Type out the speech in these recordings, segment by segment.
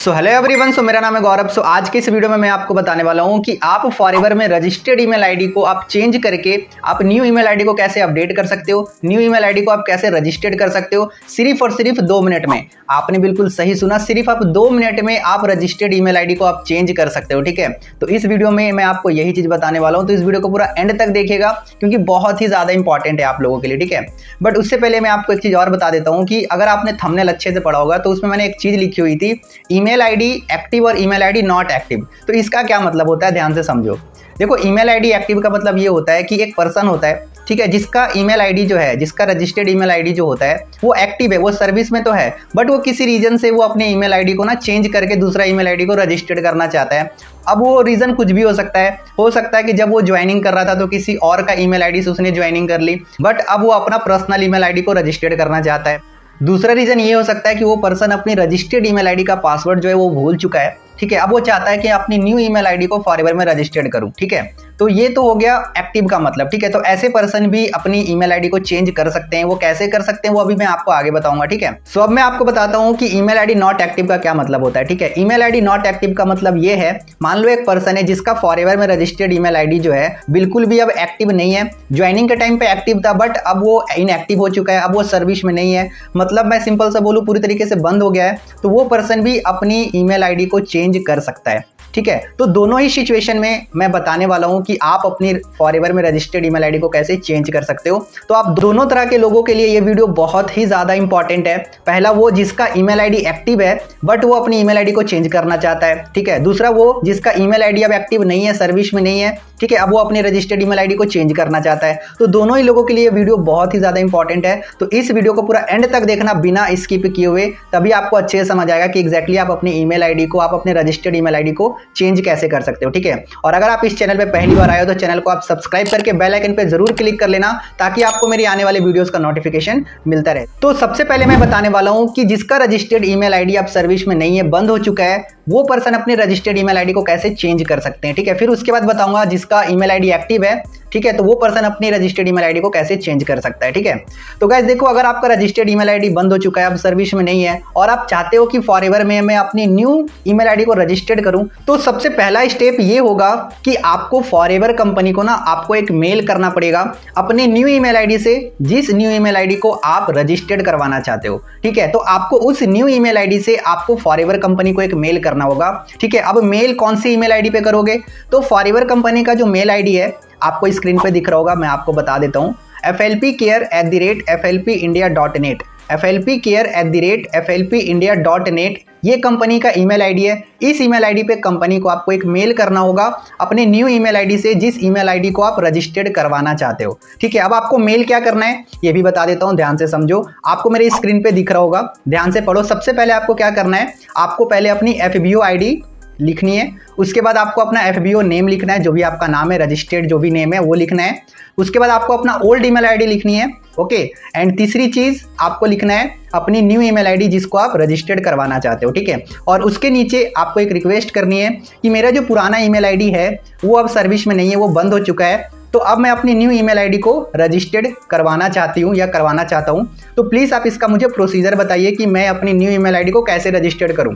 Hello everyone, मेरा नाम है गौरव। आज के इस वीडियो में मैं आपको बताने वाला हूं कि आप फॉरएवर में रजिस्टर्ड ईमेल आईडी को आप चेंज करके आप न्यू ईमेल आईडी को कैसे अपडेट कर सकते हो, न्यू ईमेल आईडी को आप कैसे रजिस्टर्ड कर सकते हो सिर्फ और सिर्फ 2 मिनट में। आपने बिल्कुल सही सुना, सिर्फ आप 2 मिनट में आप रजिस्टर्ड ईमेल आईडी को आप चेंज कर सकते हो। ठीक है, तो इस वीडियो में मैं आपको यही चीज बताने वाला हूँ, तो इस वीडियो को पूरा एंड तक देखिएगा क्योंकि बहुत ही ज्यादा इंपॉर्टेंट है आप लोगों के लिए। ठीक है, बट उससे पहले मैं आपको एक चीज और बता देता हूँ कि अगर आपने थंबनेल अच्छे से पढ़ा होगा तो उसमें मैंने एक चीज लिखी हुई थी, ईमेल आईडी एक्टिव और ईमेल आईडी नॉट एक्टिव। तो इसका क्या मतलब होता है, ध्यान से समझो। देखो, ईमेल आईडी एक्टिव का मतलब ये होता है कि एक पर्सन होता है, ठीक है, जिसका ईमेल आईडी जो है, जिसका रजिस्टर्ड ईमेल आईडी जो होता है वो एक्टिव है, वो सर्विस में तो है, बट वो किसी रीजन से वो अपने ईमेल आईडी को ना चेंज करके दूसरा ईमेल आईडी को रजिस्टर्ड करना चाहता है। अब वो रीजन कुछ भी हो सकता है कि जब वो ज्वाइनिंग कर रहा था तो किसी और का ईमेल आईडी से उसने ज्वाइनिंग कर ली, बट अब वो अपना पर्सनल ईमेल आईडी को रजिस्टर्ड करना चाहता है। दूसरा रीजन ये हो सकता है कि वो पर्सन अपनी रजिस्टर्ड ईमेल आईडी का पासवर्ड जो है वो भूल चुका है। ठीक है, अब वो चाहता है कि अपनी न्यू ईमेल आईडी को फॉरएवर में रजिस्टर्ड करूं। ठीक है, तो ये तो हो गया एक्टिव का मतलब। ठीक है, तो ऐसे पर्सन भी अपनी ईमेल आईडी को चेंज कर सकते हैं। वो कैसे कर सकते हैं वो अभी मैं आपको आगे बताऊंगा। ठीक है, सो अब मैं आपको बताता हूं कि ईमेल आईडी नॉट एक्टिव का क्या मतलब होता है। ठीक है, ईमेल आईडी नॉट एक्टिव का मतलब ये है, मान लो एक पर्सन है जिसका फॉरएवर में रजिस्टर्ड ईमेल आईडी जो है बिल्कुल भी अब एक्टिव नहीं है। ज्वाइनिंग के टाइम पे एक्टिव था बट अब वो इनएक्टिव हो चुका है, अब वो सर्विस में नहीं है, मतलब मैं सिंपल सा बोलूं पूरी तरीके से बंद हो गया है। तो वो पर्सन भी अपनी ईमेल आईडी को चेंज कर सकता है। ठीक है, तो दोनों ही सिचुएशन में मैं बताने वाला हूं कि आप अपनी फॉरएवर में रजिस्टर्ड ईमेल आईडी को कैसे चेंज कर सकते हो। तो आप दोनों तरह के लोगों के लिए ये वीडियो बहुत ही ज्यादा इंपॉर्टेंट है। पहला वो जिसका ईमेल आईडी एक्टिव है बट वो अपनी ईमेल आईडी को चेंज करना चाहता है। ठीक है, दूसरा वो जिसका ईमेल आईडी अब एक्टिव नहीं है, सर्विस में नहीं है। ठीक है, अब वो अपनी रजिस्टर्ड ईमेल आईडी को चेंज करना चाहता है। तो दोनों ही लोगों के लिए वीडियो बहुत ही ज्यादा इंपॉर्टेंट है। तो इस वीडियो को पूरा एंड तक देखना बिना स्किप किए हुए, तभी आपको अच्छे से समझ आएगा कि एग्जैक्टली आप अपनी ईमेल आईडी को, आप अपने रजिस्टर्ड ईमेल आईडी को चेंज कैसे कर सकते हो। ठीक है, और अगर आप इस चैनल पे पहली बार आए हो तो चैनल को आप सब्सक्राइब करके बेल आइकन पे जरूर क्लिक कर लेना ताकि आपको मेरी आने वाले वीडियोस का नोटिफिकेशन मिलता रहे। तो सबसे पहले मैं बताने वाला हूं कि जिसका रजिस्टर्ड ईमेल आईडी अब सर्विस में नहीं है, बंद हो चुका है, वो पर्सन अपनी रजिस्टर्ड ईमेल आईडी को कैसे चेंज कर सकते हैं। ठीक है, फिर उसके बाद बताऊंगा जिसका ईमेल आईडी एक्टिव है, ठीक है, तो वो पर्सन अपनी रजिस्टर्ड ईमेल आईडी को कैसे चेंज कर सकता है। ठीक है, तो गाइस देखो, अगर आपका रजिस्टर्ड ईमेल आईडी बंद हो चुका है, अब सर्विस में नहीं है और आप चाहते हो कि फॉरएवर में मैं अपनी न्यू ईमेल आईडी को रजिस्टर्ड करूं, तो सबसे पहला स्टेप ये होगा कि आपको फॉरएवर कंपनी को ना आपको एक मेल करना पड़ेगा अपनी न्यू ईमेल आईडी से, जिस न्यू ईमेल आईडी को आप रजिस्टर्ड करवाना चाहते हो। ठीक है, तो आपको उस न्यू ईमेल आईडी से आपको फॉरएवर कंपनी को एक मेल करना होगा। ठीक है, अब मेल कौन सी ईमेल आईडी पे करोगे, तो फॉरएवर कंपनी का जो मेल आईडी है आपको स्क्रीन पे दिख रहा होगा, मैं आपको बता देता हूँ, flpcare@flpindia.net, flpcare@flpindia.net ये कंपनी का ईमेल आईडी है। इस ईमेल आईडी पे कंपनी को आपको एक मेल करना होगा अपने न्यू ईमेल आईडी से, जिस ईमेल आईडी को आप रजिस्टर्ड करवाना चाहते हो। ठीक है, अब आपको मेल क्या करना है ये भी बता देता हूं, ध्यान से समझो। आपको मेरे स्क्रीन पे दिख रहा होगा, ध्यान से पढ़ो। सबसे पहले आपको क्या करना है, आपको पहले अपनी FBO आईडी लिखनी है, उसके बाद आपको अपना FBO नेम लिखना है, जो भी आपका नाम है, रजिस्टर्ड जो भी नेम है वो लिखना है। उसके बाद आपको अपना ओल्ड ईमेल आईडी लिखनी है, ओके। एंड तीसरी चीज आपको लिखना है अपनी न्यू ईमेल आईडी जिसको आप रजिस्टर्ड करवाना चाहते हो। ठीक है, और उसके नीचे आपको एक रिक्वेस्ट करनी है कि मेरा जो पुराना ईमेल आईडी है वो अब सर्विस में नहीं है, वो बंद हो चुका है, तो अब मैं अपनी न्यू ईमेल आईडी को रजिस्टर्ड करवाना चाहती हूँ या करवाना चाहता हूँ। तो प्लीज़ आप इसका मुझे प्रोसीजर बताइए कि मैं अपनी न्यू ईमेल आईडी को कैसे रजिस्टर्ड करूँ।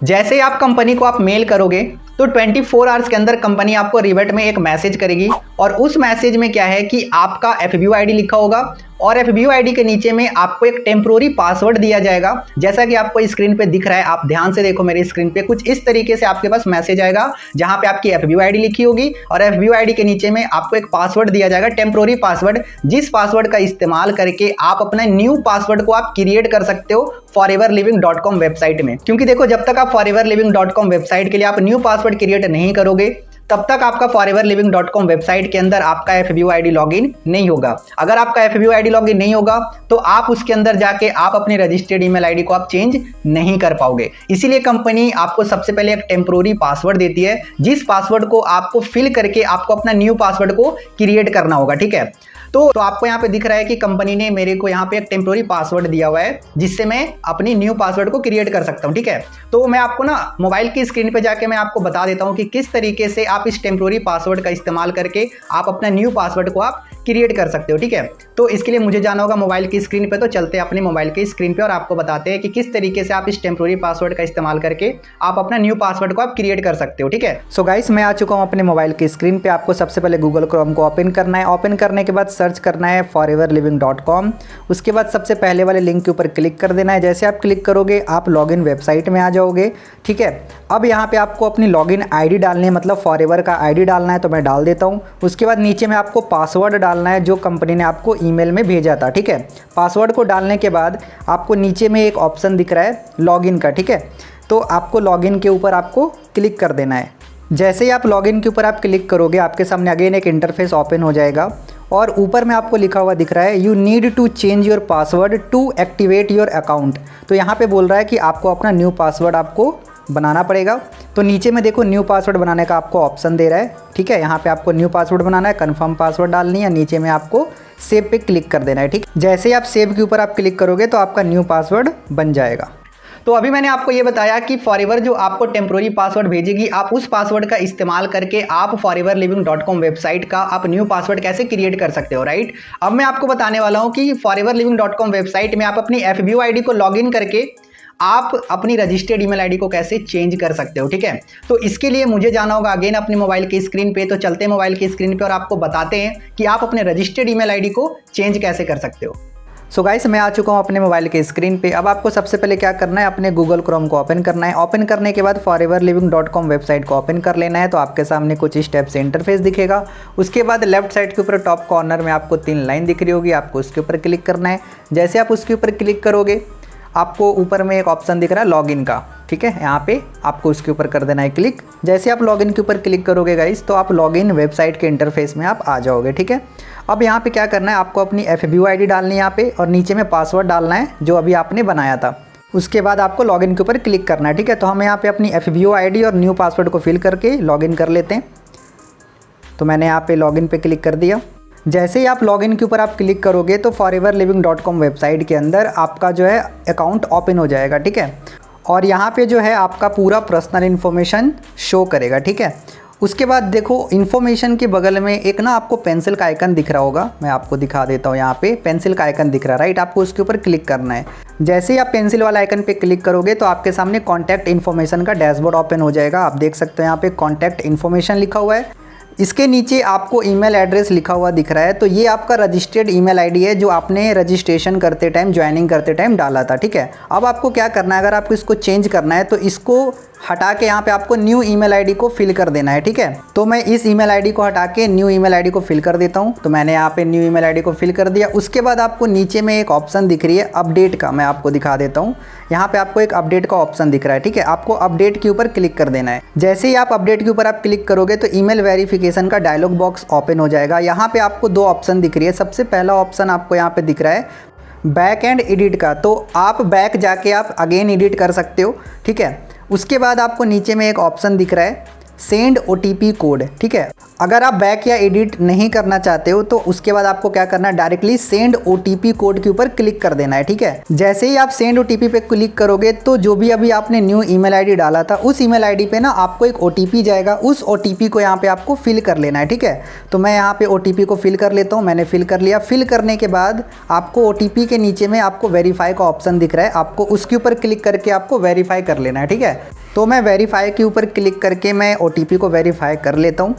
जैसे आप कंपनी को आप मेल करोगे तो 24 आवर्स के अंदर कंपनी आपको रिवर्ट में एक मैसेज करेगी, और उस मैसेज में क्या है कि आपका FBO आईडी लिखा होगा और FBO आईडी के नीचे में आपको एक टेम्पोररी पासवर्ड दिया जाएगा, जैसा कि आपको स्क्रीन पे दिख रहा है। आप ध्यान से देखो मेरी स्क्रीन पे, कुछ इस तरीके से आपके पास मैसेज आएगा जहां पे आपकी FBO आईडी लिखी होगी और FBO आईडी के नीचे में आपको एक पासवर्ड दिया जाएगा, टेम्पोररी पासवर्ड, जिस पासवर्ड का इस्तेमाल करके आप अपना न्यू पासवर्ड को आप क्रिएट कर सकते हो foreverliving.com वेबसाइट में। क्योंकि देखो, जब तक आप foreverliving.com वेबसाइट के लिए आप न्यू पासवर्ड क्रिएट नहीं करोगे तब तक आपका foreverliving.com वेबसाइट के अंदर आपका FBO आईडी लॉगिन नहीं होगा। अगर आपका FBO आईडी लॉगिन नहीं होगा तो आप उसके अंदर जाके आप अपनी रजिस्टर्ड ईमेल आईडी को आप चेंज नहीं कर पाओगे। इसीलिए कंपनी आपको सबसे पहले एक टेम्पोररी पासवर्ड देती है, जिस पासवर्ड को आपको फिल करके आपको अपना न्यू पासवर्ड को क्रिएट करना होगा। ठीक है, तो आपको यहाँ पे दिख रहा है कि कंपनी ने मेरे को यहाँ पे एक टेम्पोररी पासवर्ड दिया हुआ है जिससे मैं अपनी न्यू पासवर्ड को क्रिएट कर सकता हूँ। ठीक है, तो मैं आपको ना मोबाइल की स्क्रीन पे जाके मैं आपको बता देता हूँ कि किस तरीके से आप इस टेम्पोररी पासवर्ड का इस्तेमाल करके आप अपना न्यू पासवर्ड को आप क्रिएट कर सकते हो। ठीक है, तो इसके लिए मुझे जाना होगा मोबाइल की स्क्रीन पे। तो चलते हैं अपने मोबाइल की स्क्रीन पे और आपको बताते हैं कि किस तरीके से आप इस टेम्प्रोरी पासवर्ड का इस्तेमाल करके आप अपना न्यू पासवर्ड को आप क्रिएट कर सकते हो। ठीक है, सो गाइस मैं आ चुका हूँ अपने मोबाइल की स्क्रीन पे। आपको सबसे पहले गूगल क्रोम को ओपन करना है। ओपन करने के बाद सर्च करना है foreverliving.com। उसके बाद सबसे पहले वाले लिंक के ऊपर क्लिक कर देना है। जैसे आप क्लिक करोगे आप लॉगिन वेबसाइट में आ जाओगे। ठीक है, अब यहाँ पे आपको अपनी लॉगिन आईडी डालनी है, मतलब फॉरएवर का आईडी डालना है, तो मैं डाल देता हूँ। उसके बाद नीचे में आपको पासवर्ड डालना है जो कंपनी ने आपको ईमेल में भेजा था। ठीक है, पासवर्ड को डालने के बाद आपको नीचे में एक ऑप्शन दिख रहा है लॉगिन का। ठीक है, तो आपको लॉगिन के ऊपर आपको क्लिक कर देना है। जैसे ही आप लॉगिन के ऊपर आप क्लिक करोगे आपके सामने अगेन एक इंटरफेस ओपन हो जाएगा और ऊपर में आपको लिखा हुआ दिख रहा है you need to change your password to activate your account. तो यहाँ पे बोल रहा है कि आपको अपना न्यू पासवर्ड आपको बनाना पड़ेगा। तो नीचे में देखो न्यू पासवर्ड बनाने का आपको ऑप्शन दे रहा है। ठीक है, यहाँ पे आपको न्यू पासवर्ड बनाना है, कंफर्म पासवर्ड डालनी है, नीचे में आपको सेव पे क्लिक कर देना है। ठीक, जैसे ही आप सेव के ऊपर आप क्लिक करोगे तो आपका न्यू पासवर्ड बन जाएगा। तो अभी मैंने आपको ये बताया कि फॉरएवर जो आपको टेम्प्रोरी पासवर्ड भेजेगी आप उस पासवर्ड का इस्तेमाल करके आप foreverliving.com वेबसाइट का आप न्यू पासवर्ड कैसे क्रिएट कर सकते हो। राइट, अब मैं आपको बताने वाला हूँ कि foreverliving.com वेबसाइट में आप अपनी FBO आईडी को लॉगिन करके आप अपनी रजिस्टर्ड ईमेल आईडी को कैसे चेंज कर सकते हो। ठीक है, तो इसके लिए मुझे जाना होगा अगेन अपने मोबाइल की स्क्रीन पे। तो चलते हैं मोबाइल की स्क्रीन पे और आपको बताते हैं कि आप अपने रजिस्टर्ड ईमेल आईडी को चेंज कैसे कर सकते हो। सो गाइस मैं आ चुका हूँ अपने मोबाइल के स्क्रीन पे। अब आपको सबसे पहले क्या करना है, अपने गूगल क्रोम को ओपन करना है। ओपन करने के बाद foreverliving.com वेबसाइट को ओपन कर लेना है। तो आपके सामने कुछ इस टाइप से इंटरफेस दिखेगा। उसके बाद लेफ्ट साइड के ऊपर टॉप कॉर्नर में आपको 3 लाइन दिख रही होगी, आपको उसके ऊपर क्लिक करना है। जैसे आप उसके ऊपर क्लिक करोगे आपको ऊपर में एक ऑप्शन दिख रहा है लॉगिन का। ठीक है, यहाँ पे आपको उसके ऊपर कर देना है क्लिक। जैसे आप लॉगिन के ऊपर क्लिक करोगे गाइस तो आप लॉगिन वेबसाइट के इंटरफेस में आप आ जाओगे। ठीक है, अब यहाँ पे क्या करना है, आपको अपनी FBO आईडी डालनी है यहाँ पे और नीचे में पासवर्ड डालना है जो अभी आपने बनाया था। उसके बाद आपको लॉगिन के ऊपर क्लिक करना है। ठीक है, तो हम यहाँ पे अपनी FBO आईडी और न्यू पासवर्ड को फिल करके लॉगिन कर लेते हैं। तो मैंने यहाँ पे लॉगिन पे क्लिक कर दिया। जैसे ही आप लॉगिन के ऊपर आप क्लिक करोगे तो foreverliving.com वेबसाइट के अंदर आपका जो है अकाउंट ओपन हो जाएगा। ठीक है, और यहाँ पे जो है आपका पूरा पर्सनल इन्फॉर्मेशन शो करेगा। ठीक है, उसके बाद देखो इन्फॉर्मेशन के बगल में एक ना आपको पेंसिल का आइकन दिख रहा होगा, मैं आपको दिखा देता हूँ। यहाँ पे पेंसिल का आइकन दिख रहा है, राइट, आपको उसके ऊपर क्लिक करना है। जैसे ही आप पेंसिल वाला आइकन पे क्लिक करोगे तो आपके सामने कॉन्टैक्ट इन्फॉर्मेशन का डैशबोर्ड ओपन हो जाएगा। आप देख सकते हो यहाँ पे कॉन्टैक्ट इन्फॉर्मेशन लिखा हुआ है। इसके नीचे आपको ईमेल एड्रेस लिखा हुआ दिख रहा है। तो ये आपका रजिस्टर्ड ईमेल आईडी है जो आपने रजिस्ट्रेशन करते टाइम, ज्वाइनिंग करते टाइम डाला था। ठीक है, अब आपको क्या करना है, अगर आपको इसको चेंज करना है तो इसको हटा के यहाँ पे आपको न्यू ईमेल आईडी को फिल कर देना है। ठीक है, तो मैं इस ईमेल आईडी को हटा के न्यू ईमेल आईडी को फिल कर देता हूँ। तो मैंने यहाँ पे न्यू ईमेल आईडी को फिल कर दिया। उसके बाद आपको नीचे में एक ऑप्शन दिख रही है अपडेट का, मैं आपको दिखा देता हूँ। यहाँ पे आपको एक अपडेट का ऑप्शन दिख रहा है। ठीक है, आपको अपडेट के ऊपर क्लिक कर देना है। जैसे ही आप अपडेट के ऊपर आप क्लिक करोगे तो ईमेल वेरिफिकेशन का डायलॉग बॉक्स ओपन हो जाएगा। यहाँ पे आपको 2 ऑप्शन दिख रही है। सबसे पहला ऑप्शन आपको यहाँ पे दिख रहा है बैक एंड एडिट का, तो आप बैक जाके आप अगेन एडिट कर सकते हो। ठीक है, उसके बाद आपको नीचे में एक ऑप्शन दिख रहा है सेंड OTP कोड। ठीक है, अगर आप बैक या एडिट नहीं करना चाहते हो तो उसके बाद आपको क्या करना है, डायरेक्टली सेंड OTP कोड के ऊपर क्लिक कर देना है। ठीक है, जैसे ही आप सेंड OTP पे क्लिक करोगे तो जो भी अभी आपने न्यू ईमेल आईडी डाला था उस ईमेल आईडी पे ना आपको एक OTP जाएगा, उस OTP को यहाँ पे आपको फिल कर लेना है। ठीक है, तो मैं यहाँ पे OTP को फिल कर लेता हूँ। मैंने फिल कर लिया। फिल करने के बाद आपको OTP के नीचे में आपको वेरीफाई का ऑप्शन दिख रहा है, आपको उसके ऊपर क्लिक करके आपको वेरीफाई कर लेना है। ठीक है, तो मैं वेरीफाई के ऊपर क्लिक करके मैं OTP को वेरीफाई कर लेता हूँ।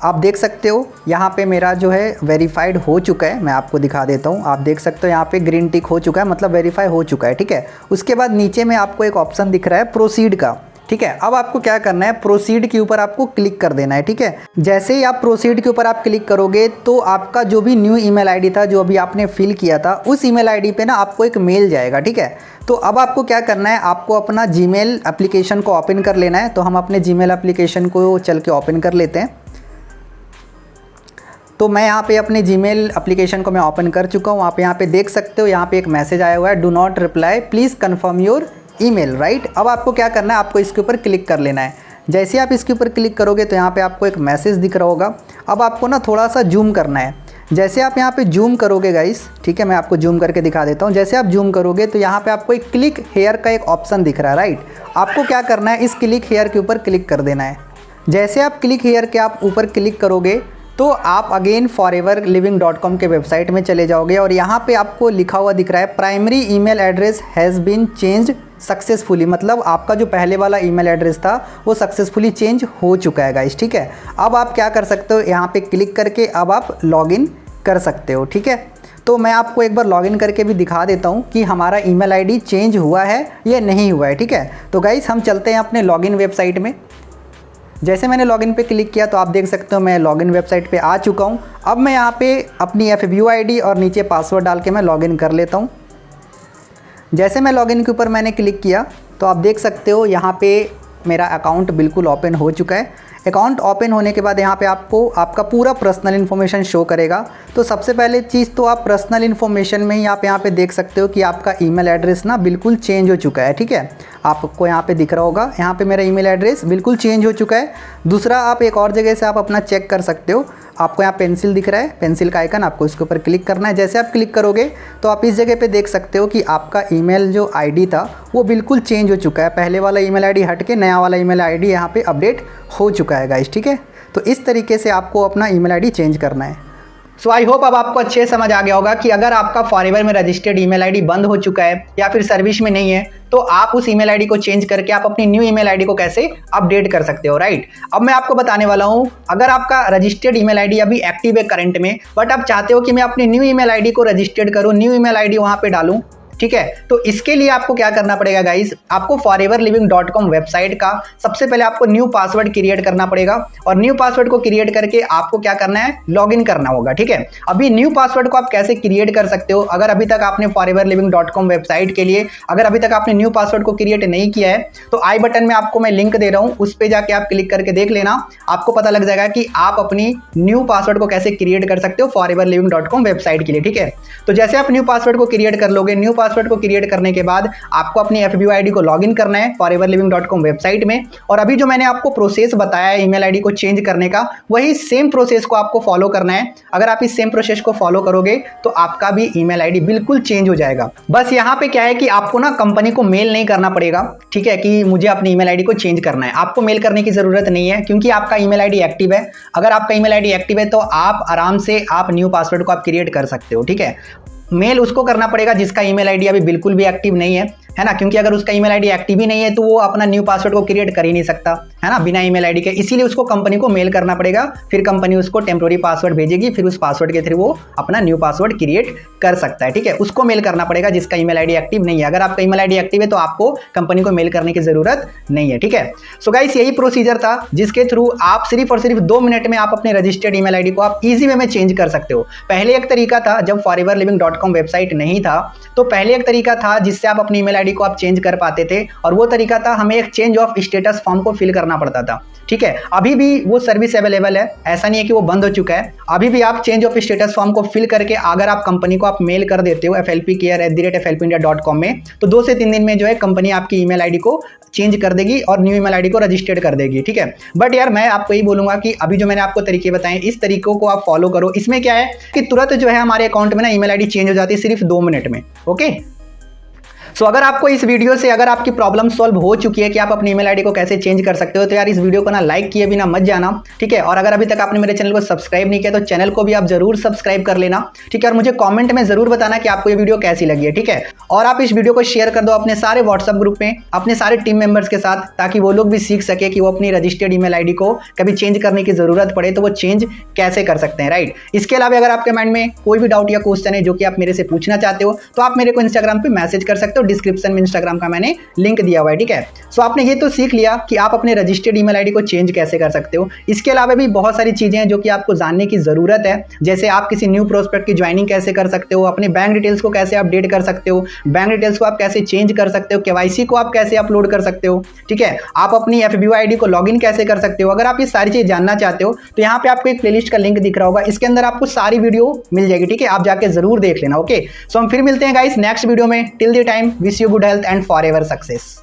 आप देख सकते हो यहाँ पे मेरा जो है वेरीफाइड हो चुका है। मैं आपको दिखा देता हूँ। आप देख सकते हो यहाँ पे ग्रीन टिक हो चुका है, मतलब वेरीफाई हो चुका है। ठीक है, उसके बाद नीचे में आपको एक ऑप्शन दिख रहा है प्रोसीड का। ठीक है, अब आपको क्या करना है, प्रोसीड के ऊपर आपको क्लिक कर देना है। ठीक है, जैसे ही आप प्रोसीड के ऊपर आप क्लिक करोगे तो आपका जो भी न्यू ईमेल आईडी था जो अभी आपने फिल किया था उस ईमेल आईडी पे ना आपको एक मेल जाएगा। ठीक है, तो अब आपको क्या करना है, आपको अपना जीमेल एप्लीकेशन को ओपन कर लेना है। तो हम अपने जीमेल एप्लीकेशन को चल के ओपन कर लेते हैं। तो मैं यहाँ पे अपने जीमेल एप्लीकेशन को मैं ओपन कर चुका हूँ। आप यहाँ पे देख सकते हो, यहाँ पे एक मैसेज आया हुआ है do not reply please confirm your email, right. अब आपको क्या करना है, आपको इसके ऊपर क्लिक कर लेना है। जैसे आप इसके ऊपर क्लिक करोगे तो यहाँ पे आपको एक मैसेज दिख रहा होगा। अब आपको ना थोड़ा सा जूम करना है। जैसे आप यहाँ पे जूम करोगे गाइस, ठीक है, मैं आपको जूम करके दिखा देता हूँ। जैसे आप जूम करोगे तो यहाँ पे आपको एक क्लिक हेयर का एक ऑप्शन दिख रहा है, राइट। आपको क्या करना है, इस क्लिक हेयर के ऊपर क्लिक कर देना है। जैसे आप क्लिक हेयर के आप ऊपर क्लिक करोगे तो आप अगेन foreverliving.com के वेबसाइट में चले जाओगे और यहाँ पे आपको लिखा हुआ दिख रहा है primary email address has been changed successfully, मतलब आपका जो पहले वाला ईमेल एड्रेस था वो सक्सेसफुली चेंज हो चुका है गाइस। ठीक है, अब आप क्या कर सकते हो, यहाँ पे क्लिक करके अब आप लॉगिन कर सकते हो। ठीक है, तो मैं आपको एक बार लॉगिन करके भी दिखा देता हूँ कि हमारा ईमेल आईडी चेंज हुआ है या नहीं हुआ है। ठीक है, तो गाइस हम चलते हैं अपने लॉगिन वेबसाइट में। जैसे मैंने लॉगिन पे क्लिक किया तो आप देख सकते हो मैं लॉगिन वेबसाइट पे आ चुका हूँ। अब मैं यहाँ पे अपनी FABUID और नीचे पासवर्ड डाल के मैं लॉगिन कर लेता हूँ। जैसे मैं लॉगिन के ऊपर मैंने क्लिक किया तो आप देख सकते हो यहाँ पे मेरा अकाउंट बिल्कुल ओपन हो चुका है। अकाउंट ओपन होने के बाद यहाँ पे आपको आपका पूरा पर्सनल इन्फॉर्मेशन शो करेगा। तो सबसे पहले चीज़ तो आप पर्सनल इन्फॉर्मेशन में ही आप यहाँ पे देख सकते हो कि आपका ईमेल एड्रेस ना बिल्कुल चेंज हो चुका है। ठीक है, आपको यहाँ पे दिख रहा होगा, यहाँ पे मेरा ईमेल एड्रेस बिल्कुल चेंज हो चुका है। दूसरा, आप एक और जगह से आप अपना चेक कर सकते हो। आपको यहाँ पेंसिल दिख रहा है, पेंसिल का आइकन, आपको इसके ऊपर क्लिक करना है। जैसे आप क्लिक करोगे तो आप इस जगह पे देख सकते हो कि आपका ईमेल जो आईडी था वो बिल्कुल चेंज हो चुका है। पहले वाला ईमेल आईडी हट के नया वाला ईमेल आईडी यहाँ पे अपडेट हो चुका है गाइस। ठीक है, तो इस तरीके से आपको अपना ईमेल आईडी चेंज करना है। सो आई होप अब आपको अच्छे समझ आ गया होगा कि अगर आपका फॉरएवर में रजिस्टर्ड ईमेल आईडी बंद हो चुका है या फिर सर्विस में नहीं है तो आप उस ईमेल आईडी को चेंज करके आप अपनी न्यू ईमेल आईडी को कैसे अपडेट कर सकते हो, राइट। अब मैं आपको बताने वाला हूं, अगर आपका रजिस्टर्ड ईमेल आईडी अभी एक्टिव है करंट में, बट आप चाहते हो कि मैं अपनी न्यू ईमेल आईडी को रजिस्टर्ड करूं, न्यू ईमेल आईडी वहां पे डालूं, ठीक है, तो इसके लिए आपको क्या करना पड़ेगा गाइस, आपको foreverliving.com वेबसाइट का सबसे पहले आपको न्यू पासवर्ड क्रिएट करना पड़ेगा और न्यू पासवर्ड को क्रिएट करके आपको क्या करना है, लॉगिन करना होगा। ठीक है, अभी न्यू पासवर्ड को आप कैसे क्रिएट कर सकते हो, अगर अभी तक आपने foreverliving.com वेबसाइट के लिए अगर अभी तक आपने न्यू पासवर्ड को क्रिएट नहीं किया है तो आई बटन में आपको मैं लिंक दे रहा हूं, उस पर जाके आप क्लिक करके देख लेना, आपको पता लग जाएगा कि आप अपनी न्यू पासवर्ड को कैसे क्रिएट कर सकते हो foreverliving.com वेबसाइट के लिए। ठीक है, तो जैसे आप न्यू पासवर्ड को क्रिएट कर लोगे, न्यू पासवर्ड को क्रिएट करने के बाद आपको अपनी FABUID को लॉगिन करना है foreverliving.com वेबसाइट में, और अभी जो मैंने आपको प्रोसेस बताया है ईमेल आईडी को चेंज करने का, वही सेम प्रोसेस को आपको फॉलो करना है। अगर आप इस सेम प्रोसेस को फॉलो करोगे तो आपका भी ईमेल आईडी बिल्कुल चेंज हो जाएगा। बस यहाँ पे क्या है कि आपको ना कंपनी को मेल नहीं करना पड़ेगा, ठीक है, कि मुझे अपनी ईमेल आईडी को चेंज करना है। आपको मेल करने की जरूरत नहीं है क्योंकि आपका ईमेल आईडी एक्टिव है। अगर आपका ईमेल आईडी एक्टिव है तो आप आराम से आप न्यू पासवर्ड को आप क्रिएट कर सकते हो। ठीक है, मेल उसको करना पड़ेगा जिसका ईमेल आईडी अभी बिल्कुल भी एक्टिव नहीं है ना, क्योंकि अगर उसका ईमेल आईडी एक्टिव ही नहीं है तो वो अपना न्यू पासवर्ड को क्रिएट कर ही नहीं सकता, है ना, बिना ईमेल आईडी के। इसीलिए उसको कंपनी को मेल करना पड़ेगा, फिर कंपनी उसको टेम्पोररी पासवर्ड भेजेगी, फिर उस पासवर्ड के थ्रू वो अपना न्यू पासवर्ड क्रिएट कर सकता है। ठीक है, उसको मेल करना पड़ेगा जिसका ईमेल आईडी एक्टिव नहीं है। अगर आपका ईमेल आईडी एक्टिव है तो आपको कंपनी को मेल करने की जरूरत नहीं है। ठीक है, सो गाइस यही प्रोसीजर था जिसके थ्रू आप सिर्फ और सिर्फ 2 मिनट में आप अपने रजिस्टर्ड ईमेल आईडी को आप इजी वे में चेंज कर सकते हो। पहले एक तरीका था, जब foreverliving.com वेबसाइट नहीं था तो पहले एक तरीका था जिससे आप अपनी ईमेल आईडी को आप चेंज कर पाते थे, और वो तरीका था हमें एक चेंज ऑफ स्टेटस फॉर्म को फिल करना पड़ता था। ठीक है, अभी भी वो सर्विस अवेलेबल है, ऐसा नहीं है कि वो बंद हो चुका है। अभी भी आप चेंज ऑफ स्टेटस फॉर्म को फिल करके अगर आप कंपनी को आप मेल कर देते हो flpcare@flpindia.com में, तो 2 से 3 दिन में जो है कंपनी आपकी ईमेल आईडी को चेंज कर देगी और न्यू ईमेल आईडी को रजिस्टर्ड कर देगी। ठीक है, बट यार मैं आपको यही बोलूंगा कि अभी जो मैंने आपको तरीके बताए इस तरीकों को आप फॉलो करो। इसमें क्या है कि तुरंत जो है हमारे अकाउंट में ना ईमेल आईडी चेंज हो जाती है सिर्फ 2 मिनट में। ओके, सो अगर आपको इस वीडियो से अगर आपकी प्रॉब्लम सॉल्व हो चुकी है कि आप अपनी ईमेल आईडी को कैसे चेंज कर सकते हो, तो यार इस वीडियो को ना लाइक किए बिना मत जाना। ठीक है, और अगर अभी तक आपने मेरे चैनल को सब्सक्राइब नहीं किया तो चैनल को भी आप जरूर सब्सक्राइब कर लेना। ठीक है, और मुझे कमेंट में जरूर बताना कि आपको ये वीडियो कैसी लगी है। ठीक है, और आप इस वीडियो को शेयर कर दो अपने सारे व्हाट्सएप ग्रुप में अपने सारे टीम मेंबर्स के साथ, ताकि वो लोग भी सीख सके कि वो अपनी रजिस्टर्ड ईमेल आईडी को कभी चेंज करने की जरूरत पड़े तो वो चेंज कैसे कर सकते हैं, राइट। इसके अलावा अगर आपके माइंड में कोई भी डाउट या क्वेश्चन है जो कि आप मेरे से पूछना चाहते हो तो आप मेरे को इंस्टाग्राम पे मैसेज कर सकते हो, डिस्क्रिप्शन में इंस्टाग्राम का मैंने लिंक दिया हुआ है। ठीक है, सो आपने ये तो सीख लिया कि आप अपने रजिस्टर्ड ईमेल आईडी को चेंज कैसे कर सकते हो। इसके अलावा भी बहुत सारी चीजें हैं जो कि आपको जानने की जरूरत है, जैसे आप किसी न्यू प्रोस्पेक्ट की ज्वाइनिंग कैसे कर सकते हो, अपने बैंक डिटेल्स को कैसे अपडेट कर सकते हो, बैंक डिटेल्स को आप कैसे चेंज कर सकते हो, KYC को आप कैसे अपलोड कर सकते हो। ठीक है, आप अपनी FABUID को लॉगिन कैसे कर सकते हो। अगर आप ये सारी चीज जानना चाहते हो तो यहाँ पे आपको एक प्लेलिस्ट का लिंक दिख रहा होगा, इसके अंदर आपको सारी वीडियो मिल जाएगी। ठीक है, आप जाके जरूर देख लेना। ओके, सो हम फिर मिलते हैं गाइस नेक्स्ट वीडियो में। Till the time wish you good health and forever success.